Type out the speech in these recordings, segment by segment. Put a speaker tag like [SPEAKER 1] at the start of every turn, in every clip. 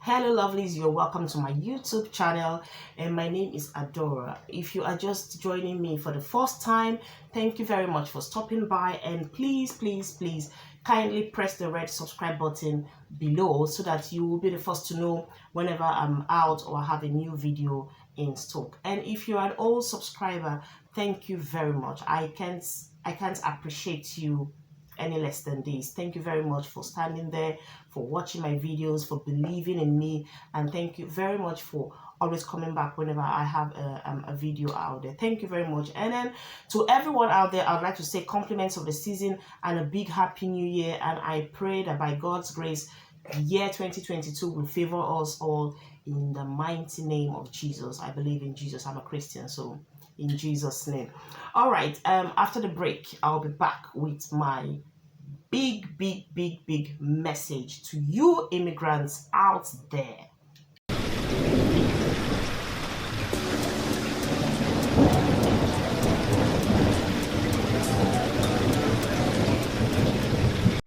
[SPEAKER 1] Hello lovelies, you're welcome to my YouTube channel and my name is Adora. If you are just joining me for the first time, thank you very much for stopping by, and please kindly press the red subscribe button below so that you will be the first to know whenever I'm out or have a new video in stock. And if you're an old subscriber, thank you very much. I can't appreciate you any less than this. Thank you very much for standing there, for watching my videos, for believing in me, and thank you very much for always coming back whenever I have a video out there. Thank you very much. And then to everyone out there, I'd like to say compliments of the season and a big happy new year, and I pray that by God's grace the year 2022 will favor us all in the mighty name of Jesus. I believe in Jesus. I'm a Christian, so in Jesus' name. All right, after the break, I'll be back with my big message to you immigrants out there.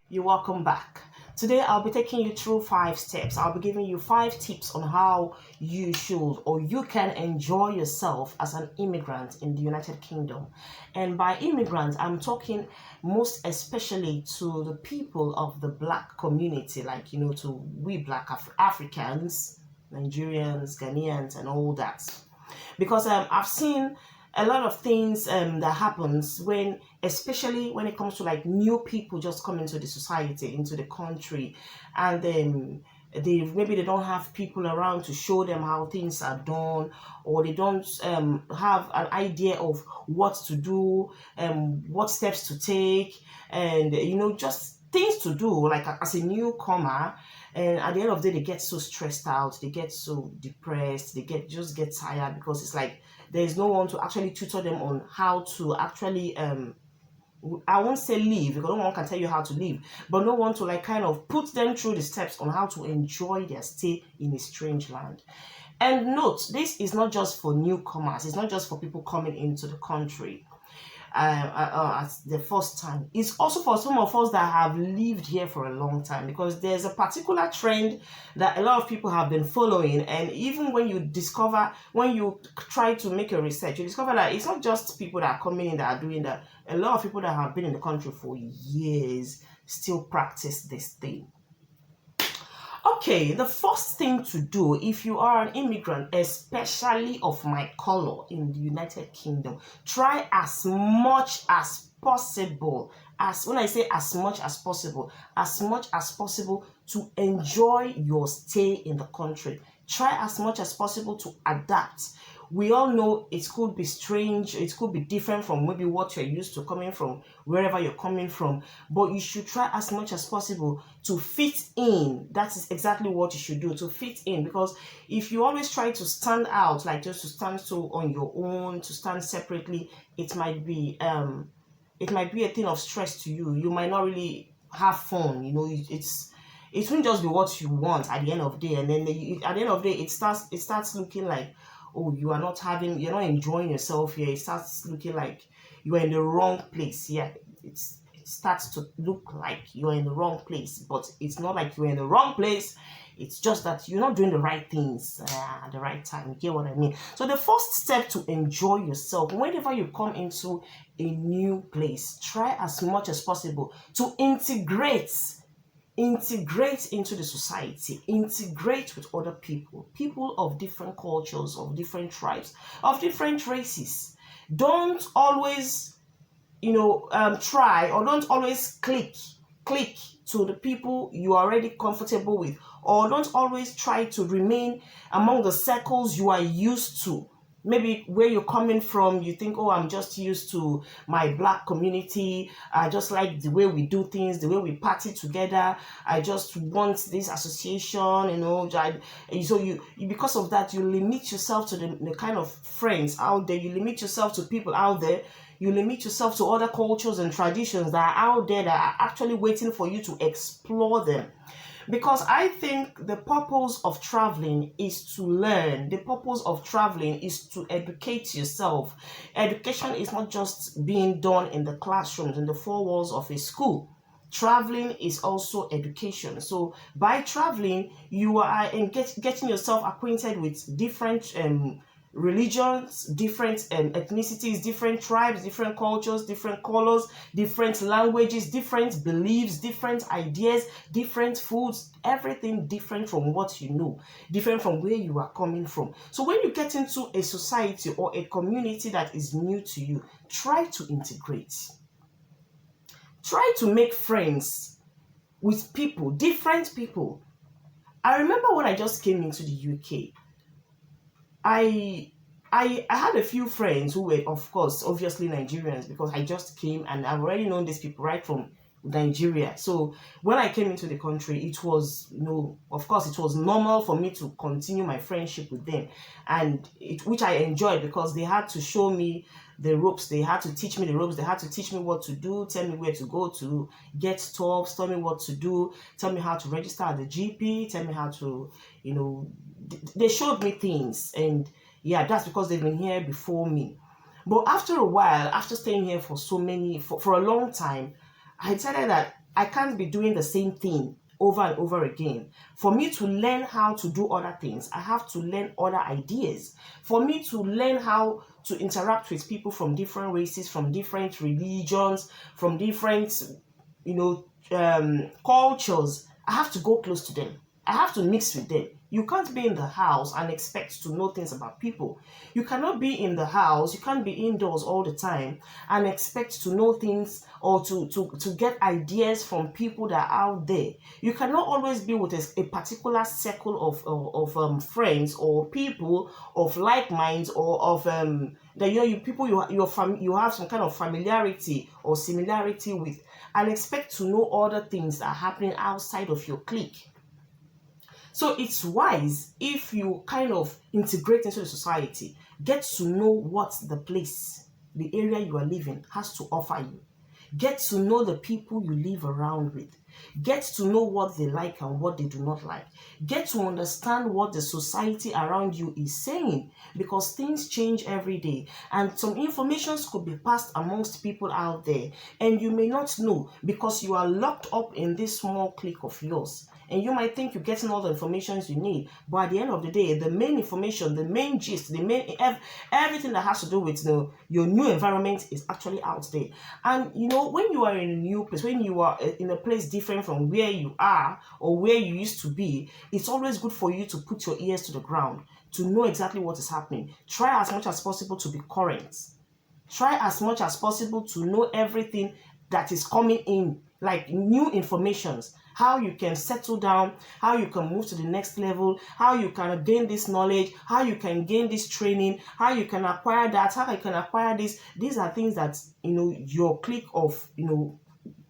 [SPEAKER 1] You're welcome back. Today, I'll be taking you through 5 steps. I'll be giving you 5 tips on how you should or you can enjoy yourself as an immigrant in the United Kingdom. And by immigrants, I'm talking most especially to the people of the Black community, like, to we Black Africans, Nigerians, Ghanaians, and all that. Because I've seen a lot of things that happens especially when it comes to like new people just come into the society, into the country, and then maybe they don't have people around to show them how things are done, or they don't have an idea of what to do, what steps to take, and just things to do like as a newcomer. And at the end of the day, they get so stressed out, they get so depressed, they just get tired, because it's like there's no one to actually tutor them on how to actually I won't say live, because no one can tell you how to live, but no one to like kind of put them through the steps on how to enjoy their stay in a strange land. And note, this is not just for newcomers, it's not just for people coming into the country at the first time. It's also for some of us that have lived here for a long time, because there's a particular trend that a lot of people have been following. And even when you try to make a research, you discover that it's not just people that are coming in that are doing that. A lot of people that have been in the country for years still practice this thing. Okay, the first thing to do if you are an immigrant, especially of my color in the United Kingdom, try as much as possible, when I say as much as possible to enjoy your stay in the country. Try as much as possible to adapt. We all know it could be strange, it could be different from maybe what you're used to, coming from wherever you're coming from, but you should try as much as possible to fit in. That is exactly what you should do, to fit in. Because if you always try to stand out, like just to stand on your own, to stand separately, it might be a thing of stress to you. You might not really have fun. It won't just be what you want at the end of the day, and then at the end of the day, it starts looking like, oh, you're not enjoying yourself here. It starts looking like you are in the wrong place. Yeah, it starts to look like you're in the wrong place, but it's not like you're in the wrong place. It's just that you're not doing the right things at the right time. You get what I mean? So the first step to enjoy yourself, whenever you come into a new place, try as much as possible to integrate into the society, integrate with other people of different cultures, of different tribes, of different races. Don't always, try, or don't always click to the people you are already comfortable with, or don't always try to remain among the circles you are used to. Maybe where you're coming from, you think, oh, I'm just used to my Black community. I just like the way we do things, the way we party together. I just want this association, So you because of that, you limit yourself to the kind of friends out there. You limit yourself to people out there. You limit yourself to other cultures and traditions that are out there that are actually waiting for you to explore them. Because I think the purpose of traveling is to learn. The purpose of traveling is to educate yourself. Education is not just being done in the classrooms, in the 4 walls of a school. Traveling is also education. So by traveling, you are getting yourself acquainted with different religions, different ethnicities, different tribes, different cultures, different colors, different languages, different beliefs, different ideas, different foods, everything different from what you know, different from where you are coming from. So when you get into a society or a community that is new to you, try to integrate. Try to make friends with people, different people. I remember when I just came into the UK, I had a few friends who were, of course, obviously Nigerians, because I just came and I've already known these people right from Nigeria. So when I came into the country, it was, of course, it was normal for me to continue my friendship with them, and which I enjoyed, because they had to show me the ropes, they had to teach me the ropes, they had to teach me what to do, tell me where to go to get stuff, tell me what to do, tell me how to register at the GP, tell me how to, they showed me things. And yeah, that's because they've been here before me. But after a while, after staying here for for a long time, I decided that I can't be doing the same thing over and over again. For me to learn how to do other things, I have to learn other ideas. For me to learn how to interact with people from different races, from different religions, from different, cultures, I have to go close to them. I have to mix with them. You can't be in the house and expect to know things about people. You cannot be in the house, you can't be indoors all the time and expect to know things or to get ideas from people that are out there. You cannot always be with a particular circle of friends or people of like minds, or of that you have some kind of familiarity or similarity with, and expect to know other things that are happening outside of your clique. So it's wise if you kind of integrate into the society, get to know what the place, the area you are living has to offer you. Get to know the people you live around with. Get to know what they like and what they do not like. Get to understand what the society around you is saying, because things change every day and some informations could be passed amongst people out there and you may not know because you are locked up in this small clique of yours. And you might think you're getting all the information you need, but at the end of the day, the main information, the main gist, everything that has to do with your new environment is actually out there. And when you are in a new place, when you are in a place different from where you are or where you used to be, it's always good for you to put your ears to the ground to know exactly what is happening. Try as much as possible to be current. Try as much as possible to know everything that is coming in, like new informations, how you can settle down, how you can move to the next level, how you can gain this knowledge, how you can gain this training, how you can acquire that, how you can acquire this. These are things that your clique of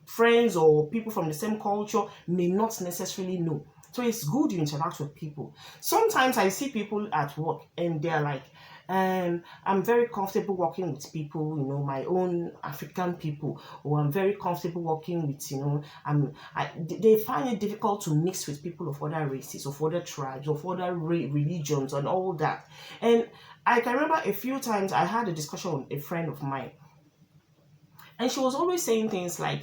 [SPEAKER 1] friends or people from the same culture may not necessarily know. So it's good you interact with people. Sometimes I see people at work and they're like, I'm very comfortable working with people, my own African people, or I'm very comfortable working with, they find it difficult to mix with people of other races, of other tribes, of other religions and all that. And I can remember a few times I had a discussion with a friend of mine, and she was always saying things like,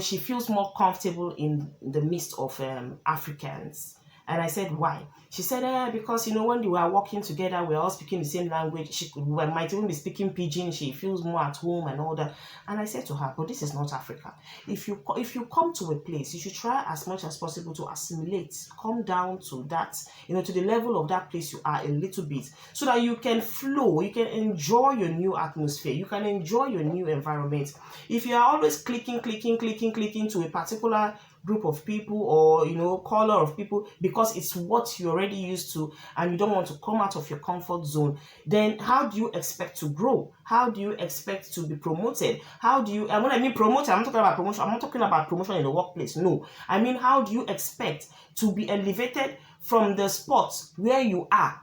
[SPEAKER 1] she feels more comfortable in the midst of Africans. And I said, why? She said, because, when we were working together, we were all speaking the same language. We might even be speaking Pidgin. She feels more at home and all that. And I said to her, but this is not Africa. If you come to a place, you should try as much as possible to assimilate, come down to that, to the level of that place you are a little bit, so that you can flow, you can enjoy your new atmosphere, you can enjoy your new environment. If you are always clicking to a particular group of people or color of people because it's what you're already used to and you don't want to come out of your comfort zone, then how do you expect to grow? How do you expect to be promoted? And when I mean promoted, I'm not talking about promotion. I'm not talking about promotion in the workplace. No, I mean, how do you expect to be elevated from the spot where you are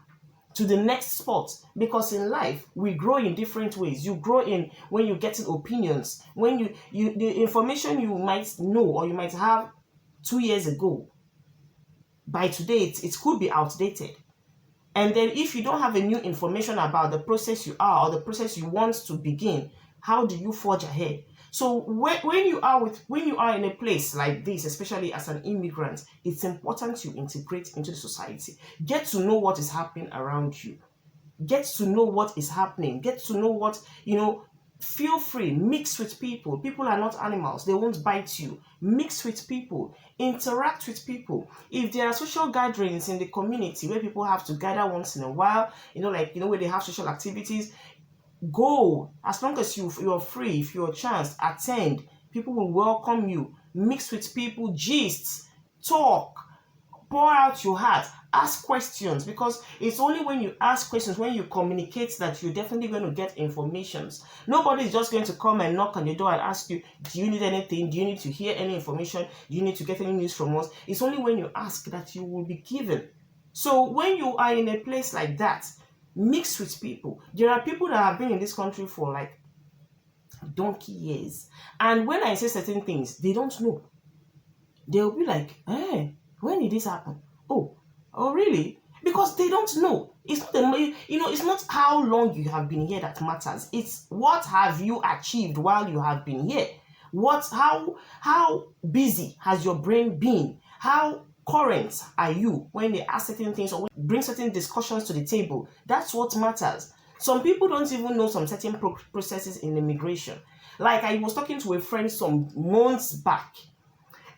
[SPEAKER 1] to the next spot? Because in life we grow in different ways. You grow in when you're getting opinions, when you the information you might know or you might have 2 years ago, by today it could be outdated. And then if you don't have a new information about the process you are or the process you want to begin, how do you forge ahead? So when you are in a place like this, especially as an immigrant, it's important you integrate into the society. Get to know what is happening around you. Get to know what is happening. Get to know what, feel free, mix with people. People are not animals. They won't bite you. Mix with people. Interact with people. If there are social gatherings in the community where people have to gather once in a while, where they have social activities, go. As long as you're free, if you're a chance, attend. People will welcome you. Mix with people, gist, talk, pour out your heart, ask questions, because it's only when you ask questions, when you communicate, that you're definitely going to get informations. Nobody is just going to come and knock on your door and ask you, do you need anything? Do you need to hear any information? Do you need to get any news from us? It's only when you ask that you will be given. So when you are in a place like that, mix with people. There are people that have been in this country for like donkey years, and when I say certain things, they don't know. They'll be like, hey, when did this happen? Oh, really? Because they don't know. It's not it's not how long you have been here that matters. It's what have you achieved while you have been here. How busy has your brain been? How current are you when they ask certain things or bring certain discussions to the table? That's what matters. Some people don't even know some certain processes in immigration. Like, I was talking to a friend some months back,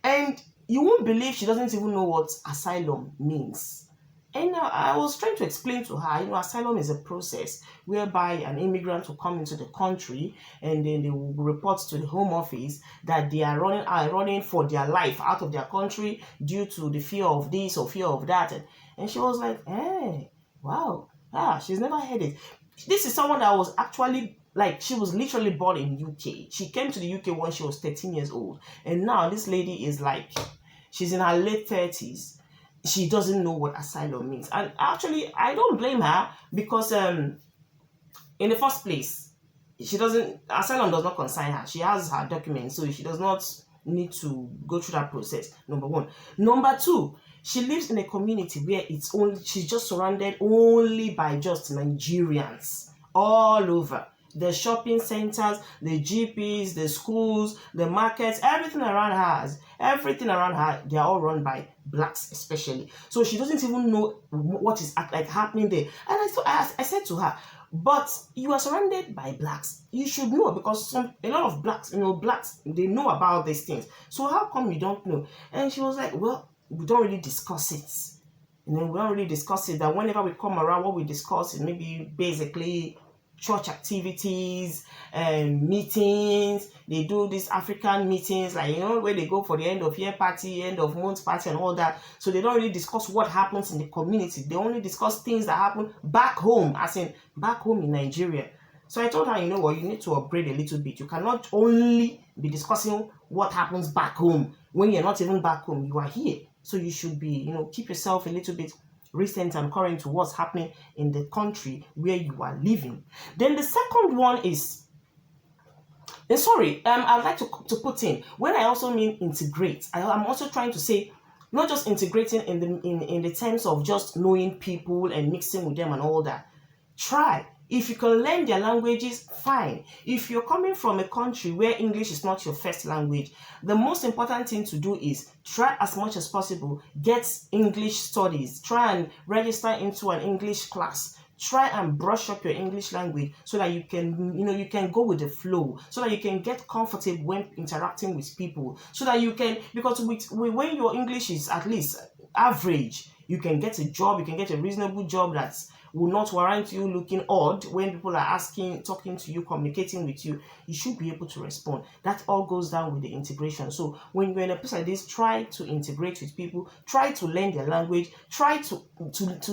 [SPEAKER 1] and you won't believe she doesn't even know what asylum means. And I was trying to explain to her, asylum is a process whereby an immigrant will come into the country, and then they will report to the Home Office that they are running for their life out of their country due to the fear of this or fear of that. And she was like, hey, wow, she's never heard it. This is someone that was actually, like, she was literally born in UK. She came to the UK when she was 13 years old. And now this lady is like, she's in her late 30s. She doesn't know what asylum means. And actually, I don't blame her, because in the first place, asylum does not concern her. She has her documents, so she does not need to go through that process, number one. Number two, she lives in a community where she's just surrounded only by just Nigerians all over. The shopping centers, the GPs, the schools, the markets, everything around her, they are all run by blacks especially. So she doesn't even know what is like happening there. And I said to her, but you are surrounded by blacks. You should know, because a lot of blacks, blacks, they know about these things. So how come you don't know? And she was like, well, we don't really discuss it. We don't really discuss it. That whenever we come around, what we discuss is maybe basically church activities and meetings. They do these African meetings, like, where they go for the end of year party, end of month party and all that. So they don't really discuss what happens in the community. They only discuss things that happen back home, as in back home in Nigeria. So I told her, you need to upgrade a little bit. You cannot only be discussing what happens back home when you're not even back home. You are here. So you should be, keep yourself a little bit recent and current to what's happening in the country where you are living. Then the second one is, I'd like to put in, when I also mean integrate, I'm also trying to say, not just integrating in the terms of just knowing people and mixing with them and all that. Try. If you can learn their languages, fine. If you're coming from a country where English is not your first language, the most important thing to do is try as much as possible, get English studies, try and register into an English class. Try and brush up your English language so that you can go with the flow, so that you can get comfortable when interacting with people, so that you can, because when your English is at least average, you can get a job, you can get a reasonable job that will not warrant you looking odd when people are talking to you, communicating with you. You should be able to respond. That all goes down with the integration. So when you're in a place like this, try to integrate with people, try to learn their language, try to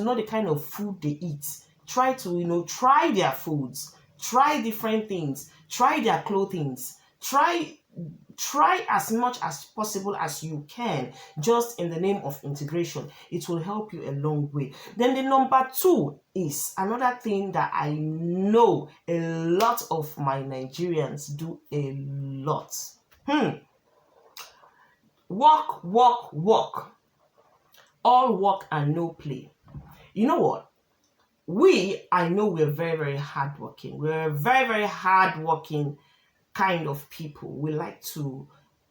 [SPEAKER 1] know the kind of food they eat, try to try their foods, try different things, try their clothings, try as much as possible as you can, just in the name of integration. It will help you a long way. Then the number two is another thing that I know a lot of my Nigerians do a lot. Work. All work and no play. You know what? I know we're very, very hardworking. We're very, very hardworking kind of people. We like to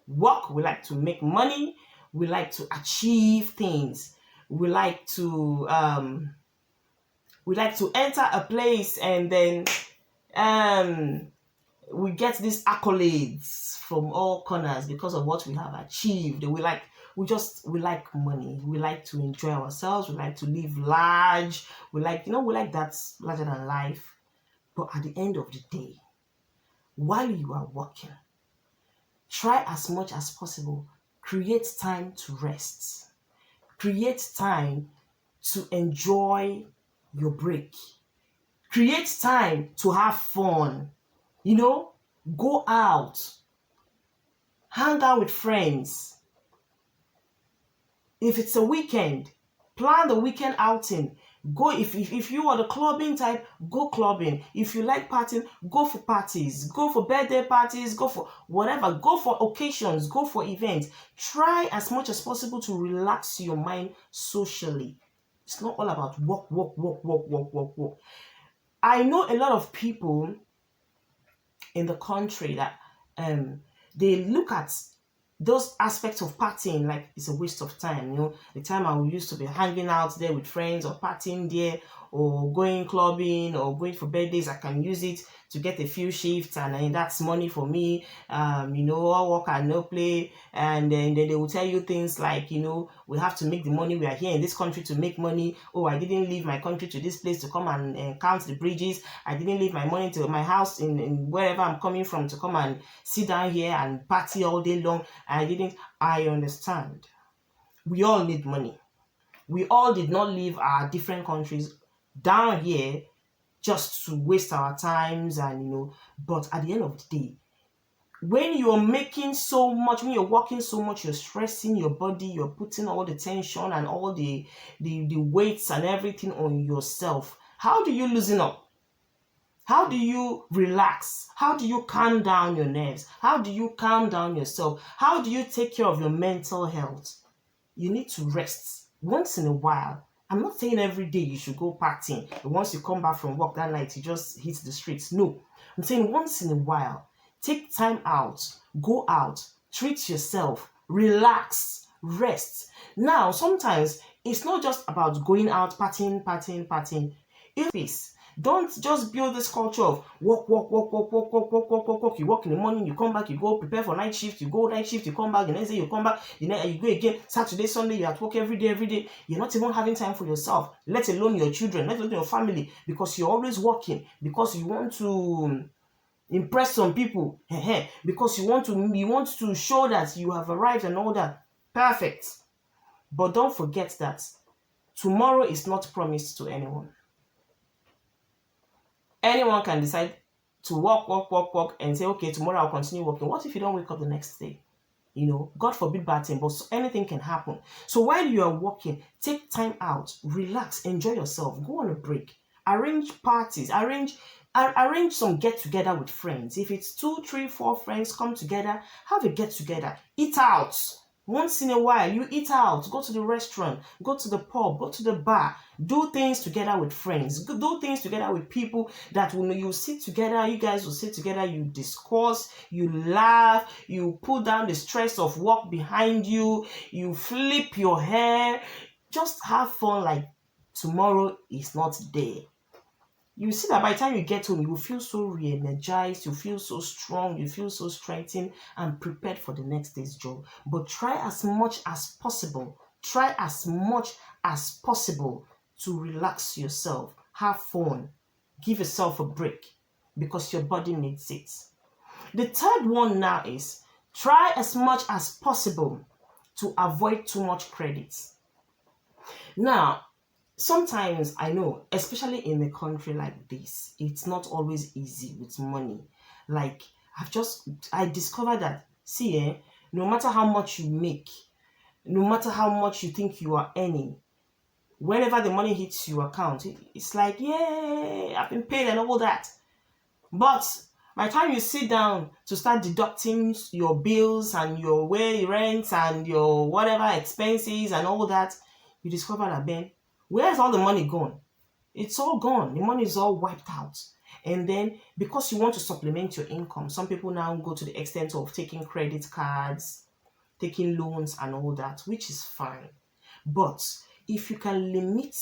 [SPEAKER 1] work, we like to make money, we like to achieve things. We like to enter a place, and then we get these accolades from all corners because of what we have achieved. We like money. We like to enjoy ourselves. We like to live large. We like that larger than life. But at the end of the day, while you are working, try as much as possible, create time to rest. Create time to enjoy your break. Create time to have fun. Go out, hang out with friends. If it's a weekend, plan the weekend outing. Go if you are the clubbing type, go clubbing. If you like partying, go for parties, go for birthday parties, go for whatever, go for occasions, go for events. Try as much as possible to relax your mind socially. It's not all about work. I know a lot of people in the country that they look at those aspects of partying like it's a waste of time. The time I used to be hanging out there with friends or partying there or going clubbing or going for birthdays, I can use it to get a few shifts, and that's money for me. All work and no play. And then they will tell you things like, we have to make the money. We are here in this country to make money. Oh, I didn't leave my country to this place to come and count the bridges. I didn't leave my money to my house in wherever I'm coming from to come and sit down here and party all day long. I understand. We all need money. We all did not leave our different countries down here just to waste our times, and but at the end of the day, when you're making so much, when you're working so much, you're stressing your body, you're putting all the tension and all the weights and everything on yourself. How do you loosen up? How do you relax? How do you calm down your nerves? How do you calm down yourself? How do you take care of your mental health? You need to rest once in a while. I'm not saying every day you should go partying. Once you come back from work that night, you just hit the streets. No. I'm saying once in a while, take time out, go out, treat yourself, relax, rest. Now, sometimes it's not just about going out, partying. It's don't just build this culture of work. You work in the morning, you come back, you go prepare for night shift, you go night shift, you come back, the next day you come back, you go again, Saturday, Sunday, you're at work every day. You're not even having time for yourself, let alone your children, let alone your family, because you're always working, because you want to impress some people, because you want to show that you have arrived and all that. Perfect. But don't forget that tomorrow is not promised to anyone. Anyone can decide to work, and say, okay, tomorrow I'll continue working. What if you don't wake up the next day? God forbid bad thing, but anything can happen. So while you are working, take time out, relax, enjoy yourself, go on a break, arrange parties, arrange some get-together with friends. If it's 2, 3, 4 friends, come together, have a get-together, eat out. Once in a while, you eat out, go to the restaurant, go to the pub, go to the bar, do things together with friends, do things together with people that when you sit together, you guys will sit together, you discuss, you laugh, you put down the stress of work behind you, you flip your hair, just have fun like tomorrow is not there. You see that by the time you get home, you will feel so re-energized, you feel so strong, you feel so strengthened and prepared for the next day's job. But try as much as possible to relax yourself, have fun, give yourself a break, because your body needs it. The third one now is try as much as possible to avoid too much credit. Now, sometimes I know, especially in a country like this, it's not always easy with money. Like, I discovered that, no matter how much you make, no matter how much you think you are earning, whenever the money hits your account, it's like, yay, I've been paid and all that. But by the time you sit down to start deducting your bills and your rent and your whatever expenses and all that, you discover that, where's all the money gone? It's all gone. The money is all wiped out. And then because you want to supplement your income, some people now go to the extent of taking credit cards, taking loans and all that, which is fine. But if you can limit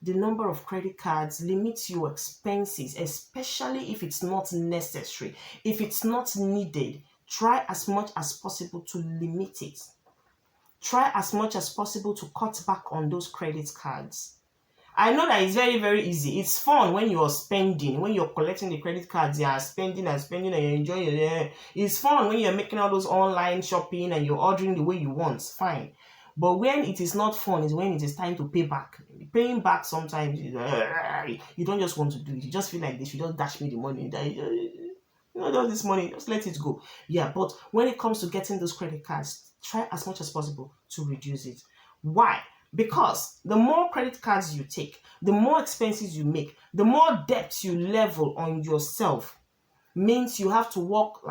[SPEAKER 1] the number of credit cards, limit your expenses, especially if it's not necessary, if it's not needed, try as much as possible to limit it. Try as much as possible to cut back on those credit cards. I know that it's very, very easy. It's fun when you're spending, when you're collecting the credit cards, you are spending and spending and you're enjoying it. It's fun when you're making all those online shopping and you're ordering the way you want. Fine. But when it is not fun is when it is time to pay back. Paying back sometimes, you don't just want to do it. You just feel like they should just dash me the money. All this money, just let it go. Yeah, but when it comes to getting those credit cards, try as much as possible to reduce it. Why? Because the more credit cards you take, the more expenses you make, the more debts you level on yourself, means you have to work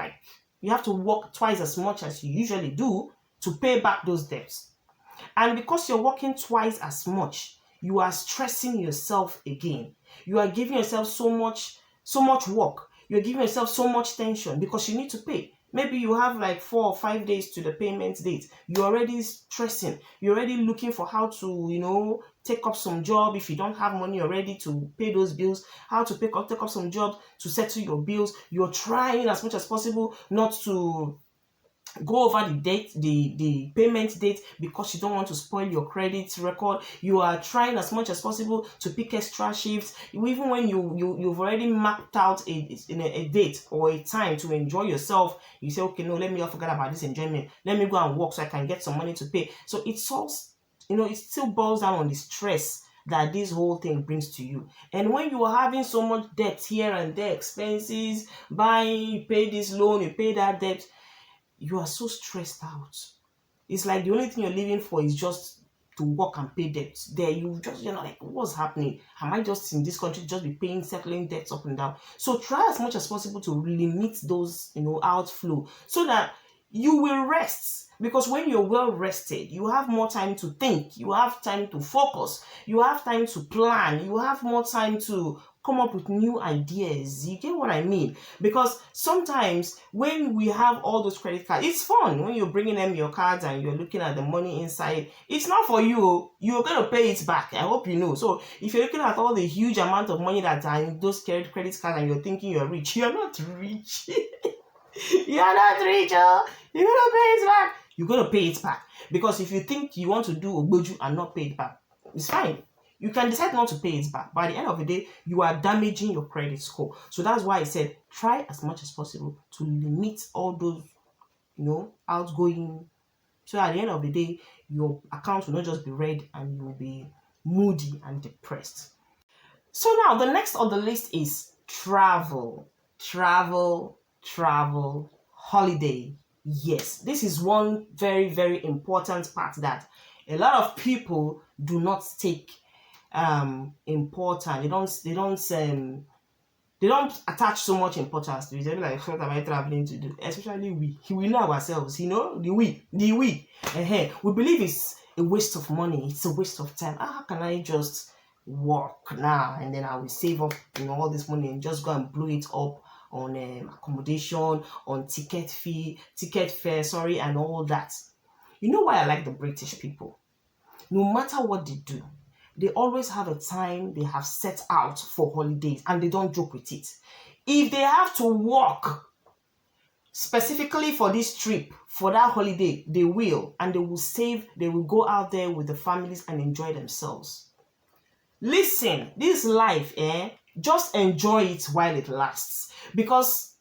[SPEAKER 1] twice as much as you usually do to pay back those debts. And because you're working twice as much, you are stressing yourself again. You are giving yourself so much work. You're giving yourself so much tension because you need to pay. Maybe you have like 4 or 5 days to the payment date. You're already stressing. You're already looking for how to, take up some job if you don't have money already to pay those bills. How to take up some job to settle your bills. You're trying as much as possible not to go over the payment date because you don't want to spoil your credit record. You are trying as much as possible to pick extra shifts, even when you've already mapped out a date or a time to enjoy yourself. You say, okay, no, let me not forget about this enjoyment. Let me go and work so I can get some money to pay. So it still boils down on the stress that this whole thing brings to you. And when you are having so much debt here and there, expenses, buying, you pay this loan, you pay that debt, you are so stressed out. It's like the only thing you're living for is just to work and pay debts. There, you're like, what's happening? Am I just in this country just be settling debts up and down? So try as much as possible to limit those, outflow so that you will rest. Because when you're well rested, you have more time to think, you have time to focus, you have time to plan, you have more time to come up with new ideas. You get what I mean? Because sometimes when we have all those credit cards, it's fun when you're bringing them your cards and you're looking at the money inside. It's not for you. You're going to pay it back. I hope you know. So if you're looking at all the huge amount of money that are in those credit cards and you're thinking you're rich, you're not rich. You're not rich. You're going to pay it back. You're going to pay it back. Because if you think you want to do Ogboju and not pay it back, it's fine. You can decide not to pay it back. By the end of the day, you are damaging your credit score. So that's why I said, try as much as possible to limit all those, outgoing. So at the end of the day, your account will not just be red and you will be moody and depressed. So now the next on the list is travel. Travel, holiday. Yes, this is one very, very important part that a lot of people do not take important. They don't attach so much importance to it. They're like, what am I traveling to do? Especially we know ourselves, the we believe it's a waste of money, it's a waste of time. How can I just work now and then I will save up all this money and just go and blow it up on accommodation, on ticket fare, and all that. You know why I like the British people? No matter what they do, they always have a time they have set out for holidays and they don't joke with it. If they have to work specifically for this trip, for that holiday, they will, and they will save, they will go out there with the families and enjoy themselves. Listen, this life, just enjoy it while it lasts. Because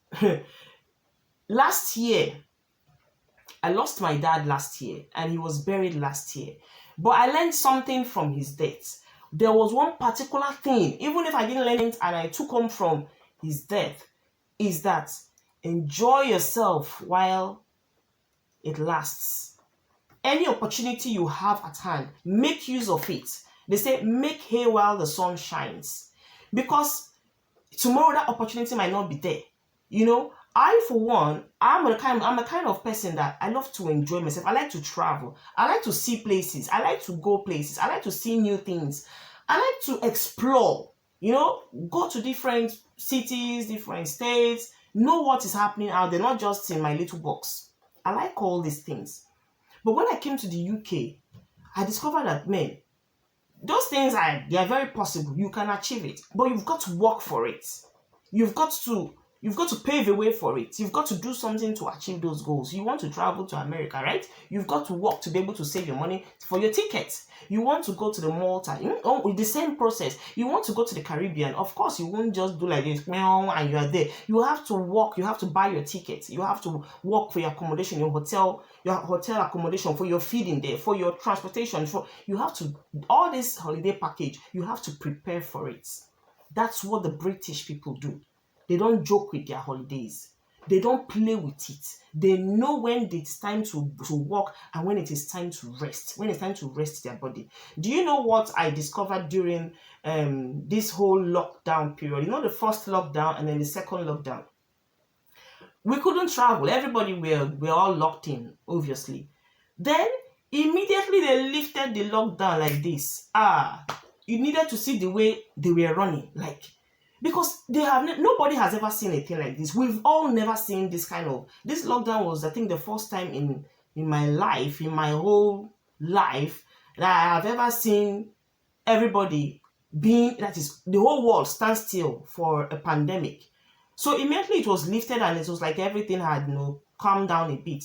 [SPEAKER 1] last year, I lost my dad last year and he was buried last year. But I learned something from his death. There was one particular thing, even if I didn't learn it and I took home from his death, is that enjoy yourself while it lasts. Any opportunity you have at hand, make use of it. They say, make hay while the sun shines. Because tomorrow that opportunity might not be there. I, for one, I'm a kind of person that I love to enjoy myself. I like to travel. I like to see places. I like to go places. I like to see new things. I like to explore. Go to different cities, different states, know what is happening out there, not just in my little box. I like all these things. But when I came to the UK, I discovered that, man, those things they are very possible. You can achieve it, but you've got to work for it. You've got to pave a way for it. You've got to do something to achieve those goals. You want to travel to America, right? You've got to work to be able to save your money for your tickets. You want to go to the Malta, with the same process. You want to go to the Caribbean. Of course, you won't just do like this, and you are there. You have to work. You have to buy your tickets. You have to work for your accommodation, your hotel accommodation, for your feeding there, for your transportation. You have to, all this holiday package, you have to prepare for it. That's what the British people do. They don't joke with their holidays. They don't play with it. They know when it's time to work and when it is time to rest. When it's time to rest their body. Do you know what I discovered during this whole lockdown period? The first lockdown and then the second lockdown. We couldn't travel. Everybody were all locked in, obviously. Then immediately they lifted the lockdown like this. You needed to see the way they were running, because nobody has ever seen a thing like this. We've all never seen this lockdown was, I think, the first time in my life, in my whole life, that I have ever seen everybody that is, the whole world stand still for a pandemic. So immediately it was lifted and it was like everything had calmed down a bit.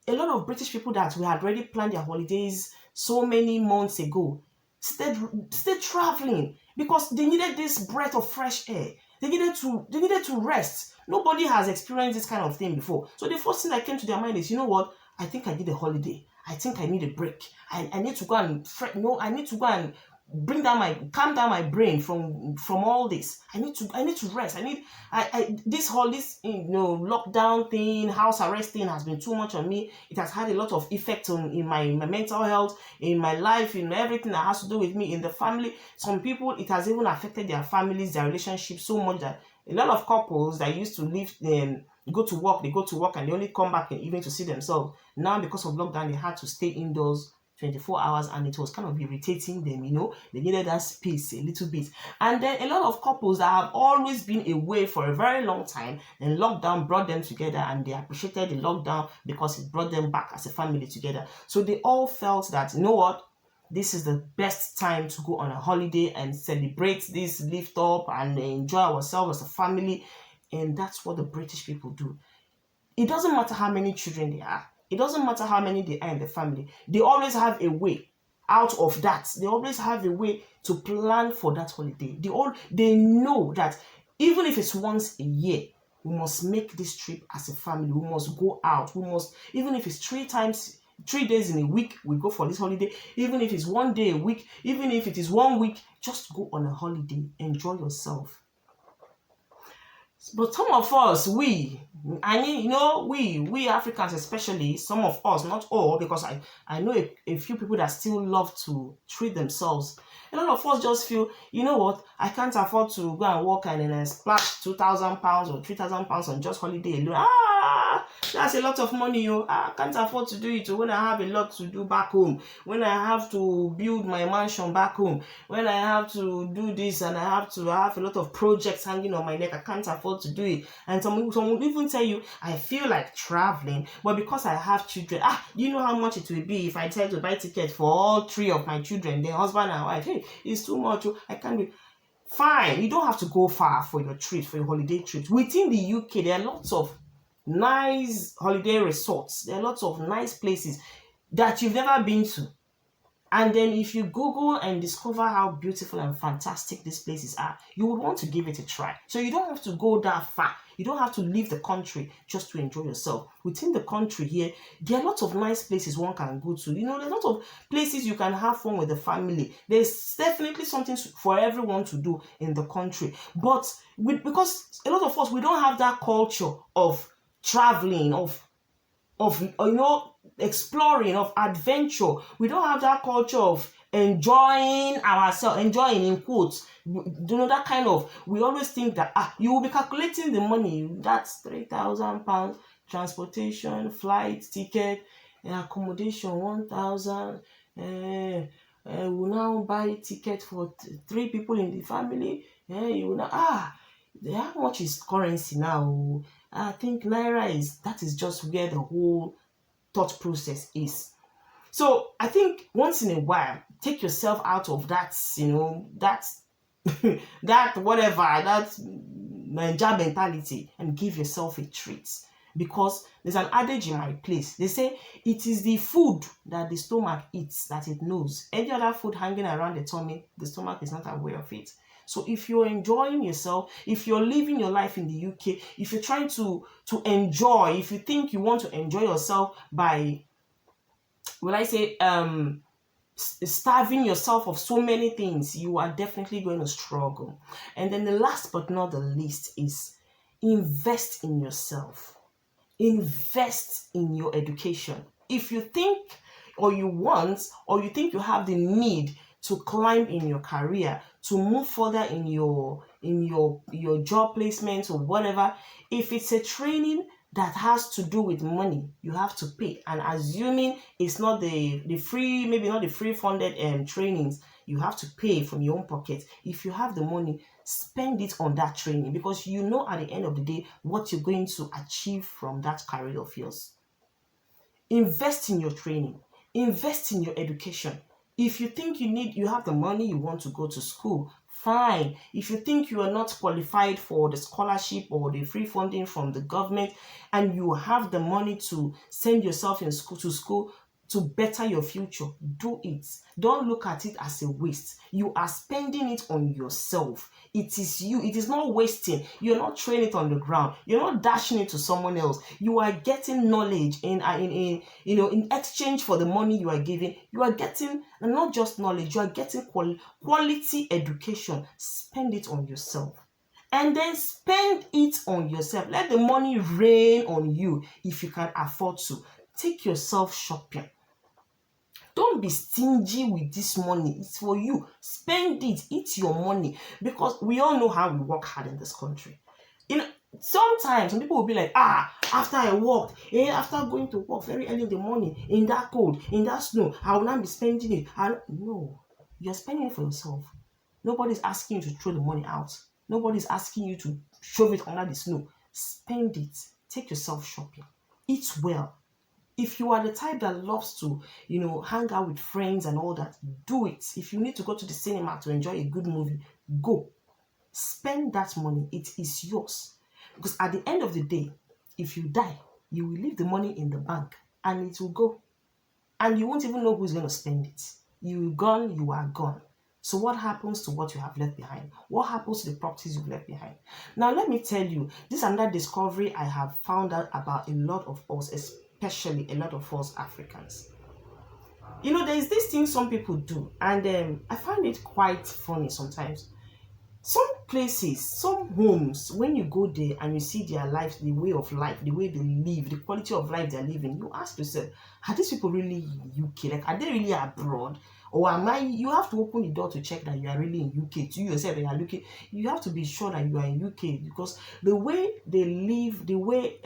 [SPEAKER 1] A lot of British people that we had already planned their holidays so many months ago stayed traveling because they needed this breath of fresh air. They needed to rest. Nobody has experienced this kind of thing before. So the first thing that came to their mind is, you know what? I think I need a holiday. I think I need a break. I need to go and I need to go and calm down my brain from all this. I need to rest. This whole lockdown thing, house arrest thing has been too much on me. It has had a lot of effect in my mental health, in my life, in everything that has to do with me, in the family. Some people, it has even affected their families, their relationships so much that a lot of couples that used to live go to work and they only come back in the evening to see themselves. Now, because of lockdown, they had to stay indoors 24 hours and it was kind of irritating them, they needed that space a little bit. And then a lot of couples that have always been away for a very long time, and lockdown brought them together and they appreciated the lockdown because it brought them back as a family together. So they all felt that, you know what, this is the best time to go on a holiday and celebrate this lift up and enjoy ourselves as a family. And that's what the British people do. It doesn't matter how many children they are. It doesn't matter how many they are in the family. They always have a way out of that. They always have a way to plan for that holiday. They know that even if it's once a year, we must make this trip as a family. We must go out. We must, even if it's 3 days in a week, we go for this holiday. Even if it's 1 day a week, even if it is 1 week, just go on a holiday. Enjoy yourself. But some of us, we Africans especially, some of us, not all, because I know a few people that still love to treat themselves. A lot of us just feel, you know what, I can't afford to go and work and then splash £2,000 or £3,000 on just holiday alone. That's a lot of money. I can't afford to do it when I have a lot to do back home, when I have to build my mansion back home, when I have to do this and I have a lot of projects hanging on my neck. I can't afford to do it. And some will even tell you, I feel like traveling, but because I have children, you know how much it will be if I try to buy tickets for all 3 of my children, their husband and wife. Hey, it's too much. I can't do. Fine, you don't have to go far for your trip, for your holiday trips. Within the UK, there are lots of nice holiday resorts. There are lots of nice places that you've never been to. And then if you Google and discover how beautiful and fantastic these places are, you would want to give it a try. So you don't have to go that far. You don't have to leave the country just to enjoy yourself. Within the country here, there are lots of nice places one can go to. There's a lot of places you can have fun with the family. There's definitely something for everyone to do in the country. But because a lot of us, we don't have that culture of traveling, of exploring, of adventure. We don't have that culture of enjoying ourselves, enjoying in quotes. That kind of, we always think that you will be calculating the money. That's £3,000, transportation, flight, ticket, accommodation, 1,000. will now buy ticket for three people in the family. You will now, how much is currency now? I think naira that is just where the whole thought process is. So I think once in a while, take yourself out of that, that that whatever, that Naija mentality, and give yourself a treat. Because there's an adage in my place. They say it is the food that the stomach eats that it knows. Any other food hanging around the tummy, the stomach is not aware of it. So if you're enjoying yourself, if you're living your life in the UK, if you're trying to enjoy, if you think you want to enjoy yourself by, will I say, starving yourself of so many things, you are definitely going to struggle. And then the last but not the least is invest in yourself. Invest in your education. If you think or you want or you think you have the need to climb in your career, to move further in your job placement or whatever, if it's a training that has to do with money, you have to pay. And assuming it's not the free, maybe not the free funded trainings, you have to pay from your own pocket. If you have the money, spend it on that training, because you know at the end of the day what you're going to achieve from that career of yours. Invest in your training. Invest in your education. If you think you have the money, you want to go to school, fine. If you think you are not qualified for the scholarship or the free funding from the government, and you have the money to send yourself to school to better your future, do it. Don't look at it as a waste. You are spending it on yourself. It is you. It is not wasting. You're not training it on the ground. You're not dashing it to someone else. You are getting knowledge in exchange for the money you are giving. You are getting, and not just knowledge, you are getting quality education. Spend it on yourself. And then spend it on yourself. Let the money rain on you if you can afford to. Take yourself shopping. Don't be stingy with this money. It's for you. Spend it. It's your money. Because we all know how we work hard in this country. Sometimes some people will be like, after I worked, after going to work very early in the morning, in that cold, in that snow, I will not be spending it. No, you're spending it for yourself. Nobody's asking you to throw the money out. Nobody's asking you to shove it under the snow. Spend it. Take yourself shopping. Eat well. If you are the type that loves to, hang out with friends and all that, do it. If you need to go to the cinema to enjoy a good movie, go. Spend that money. It is yours. Because at the end of the day, if you die, you will leave the money in the bank and it will go. And you won't even know who's going to spend it. You're gone, you are gone. So what happens to what you have left behind? What happens to the properties you've left behind? Now, let me tell you, this is another discovery I have found out about a lot of us, especially a lot of us Africans. There is this thing some people do, and I find it quite funny sometimes. Some places, some homes, when you go there and you see their life, the way of life, the way they live, the quality of life they're living, you ask yourself, are these people really in UK? Like, are they really abroad? Or you have to open the door to check that you are really in UK. To yourself, you are looking, you have to be sure that you are in UK, because the way they live, the way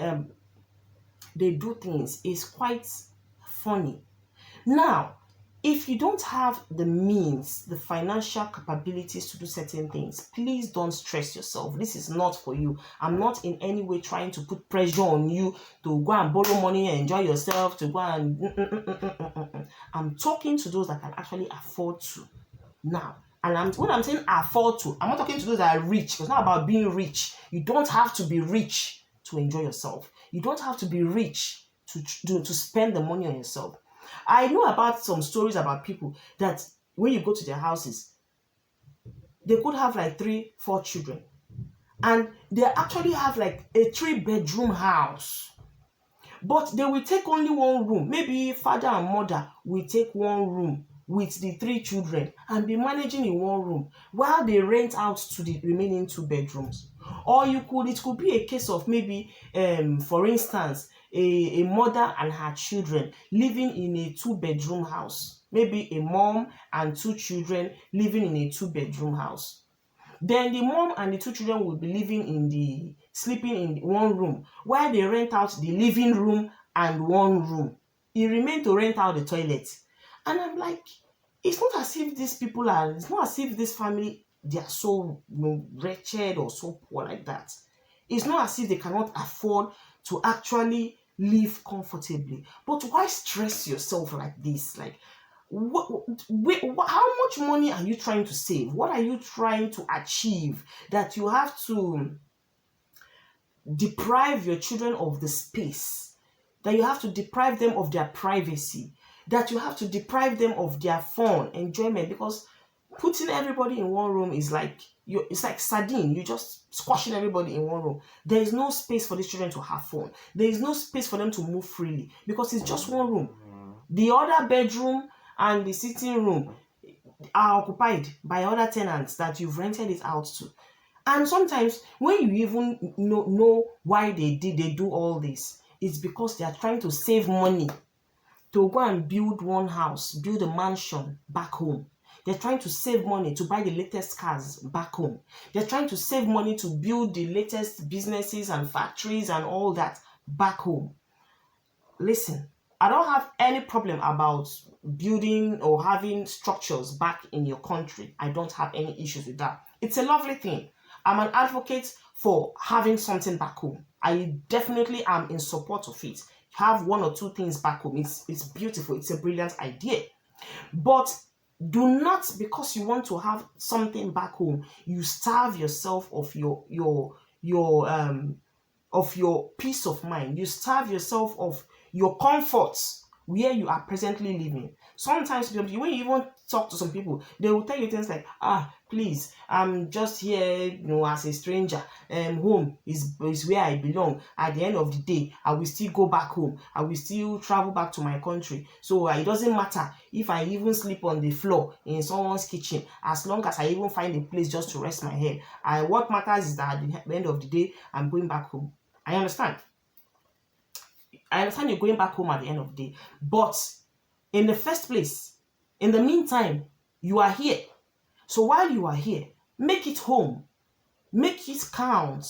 [SPEAKER 1] they do things is quite funny. Now, if you don't have the means, the financial capabilities to do certain things, please don't stress yourself. This is not for you. I'm not in any way trying to put pressure on you to go and borrow money and enjoy yourself, to go and... I'm talking to those that can actually afford to. Now, and when I'm saying afford to, I'm not talking to those that are rich. It's not about being rich. You don't have to be rich to enjoy yourself. You don't have to be rich to spend the money on yourself. I know about some stories about people that when you go to their houses, they could have like 3-4 children, and they actually have like a 3-bedroom house, but they will take only one room. Maybe father and mother will take one room with the 3 children and be managing in one room while they rent out to the remaining 2 bedrooms. Or it could be a case of maybe, for instance, a mother and her children living in a 2-bedroom house. Maybe a mom and 2 children living in a 2-bedroom house. Then the mom and the 2 children will be sleeping in one room, while they rent out the living room and one room. It remains to rent out the toilet. And I'm like, it's not as if these people are, it's not as if this family, they are so, wretched or so poor like that. It's not as if they cannot afford to actually live comfortably. But why stress yourself like this? Like, how much money are you trying to save? What are you trying to achieve that you have to deprive your children of the space, that you have to deprive them of their privacy, that you have to deprive them of their fun, enjoyment? Because putting everybody in one room is like, it's like sardine. You just squashing everybody in one room. There is no space for these children to have fun. There is no space for them to move freely because it's just one room. The other bedroom and the sitting room are occupied by other tenants that you've rented it out to. And sometimes when you even know why they do all this, it's because they are trying to save money to go and build one house, build a mansion back home. They're trying to save money to buy the latest cars back home. They're trying to save money to build the latest businesses and factories and all that back home. Listen, I don't have any problem about building or having structures back in your country. I don't have any issues with that. It's a lovely thing. I'm an advocate for having something back home. I definitely am in support of it. Have one or two things back home. It's beautiful. It's a brilliant idea. But do not, because you want to have something back home, you starve yourself of your peace of mind. You starve yourself of your comforts where you are presently living. Sometimes when you even talk to some people, they will tell you things like, please, I'm just here, as a stranger. Home is where I belong. At the end of the day, I will still go back home. I will still travel back to my country. So it doesn't matter if I even sleep on the floor in someone's kitchen, as long as I even find a place just to rest my head. What matters is that at the end of the day, I'm going back home. I understand you're going back home at the end of the day. But in the first place, in the meantime, you are here. So while you are here, make it home. Make it count.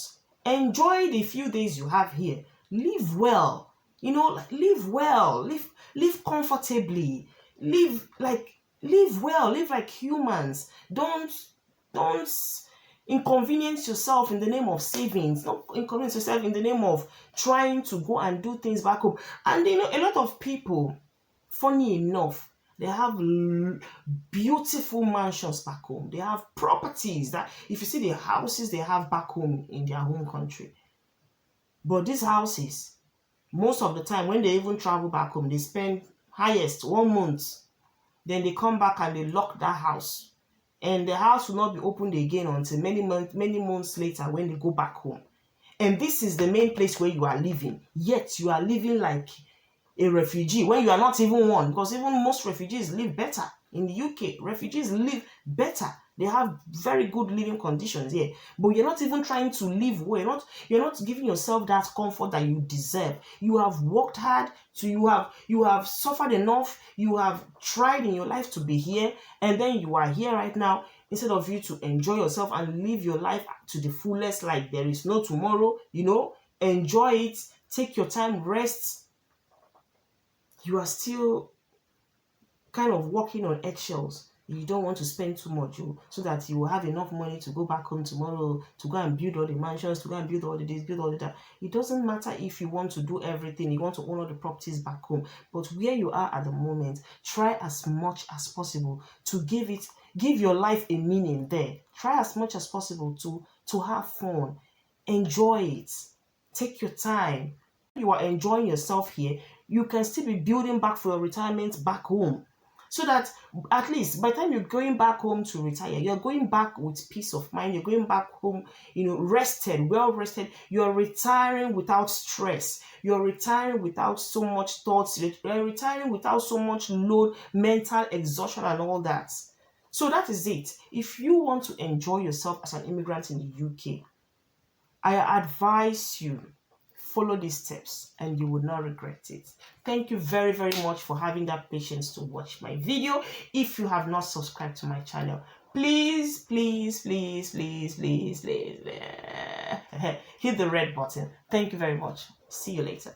[SPEAKER 1] Enjoy the few days you have here. Live well. Live well. Live comfortably. Live well. Live like humans. Don't inconvenience yourself in the name of savings. Don't inconvenience yourself in the name of trying to go and do things back home. And a lot of people, funny enough, they have beautiful mansions back home. They have properties that, if you see the houses they have back home in their home country. But these houses, most of the time, when they even travel back home, they spend highest 1 month. Then they come back and they lock that house. And the house will not be opened again until many months later when they go back home. And this is the main place where you are living. Yet you are living like a refugee when you are not even one. Because even most refugees live better in the UK. Refugees live better. They have very good living conditions here. But you're not even trying to live well. You're not giving yourself that comfort that you deserve. You have worked hard, you have suffered enough, you have tried in your life to be here, and then you are here right now. Instead of you to enjoy yourself and live your life to the fullest, like there is no tomorrow, enjoy it, take your time, rest. You are still kind of walking on eggshells. You don't want to spend too much, so that you will have enough money to go back home tomorrow, to go and build all the mansions, to go and build all the this, build all the that. It doesn't matter if you want to do everything, you want to own all the properties back home, but where you are at the moment, try as much as possible to give your life a meaning there. Try as much as possible to have fun, enjoy it, take your time. You are enjoying yourself here, you can still be building back for your retirement back home. So that at least by the time you're going back home to retire, you're going back with peace of mind. You're going back home, rested, well rested. You're retiring without stress. You're retiring without so much thoughts. You're retiring without so much load, mental exhaustion and all that. So that is it. If you want to enjoy yourself as an immigrant in the UK, I advise you, follow these steps and you would not regret it. Thank you very, very much for having that patience to watch my video. If you have not subscribed to my channel, please hit the red button. Thank you very much. See you later.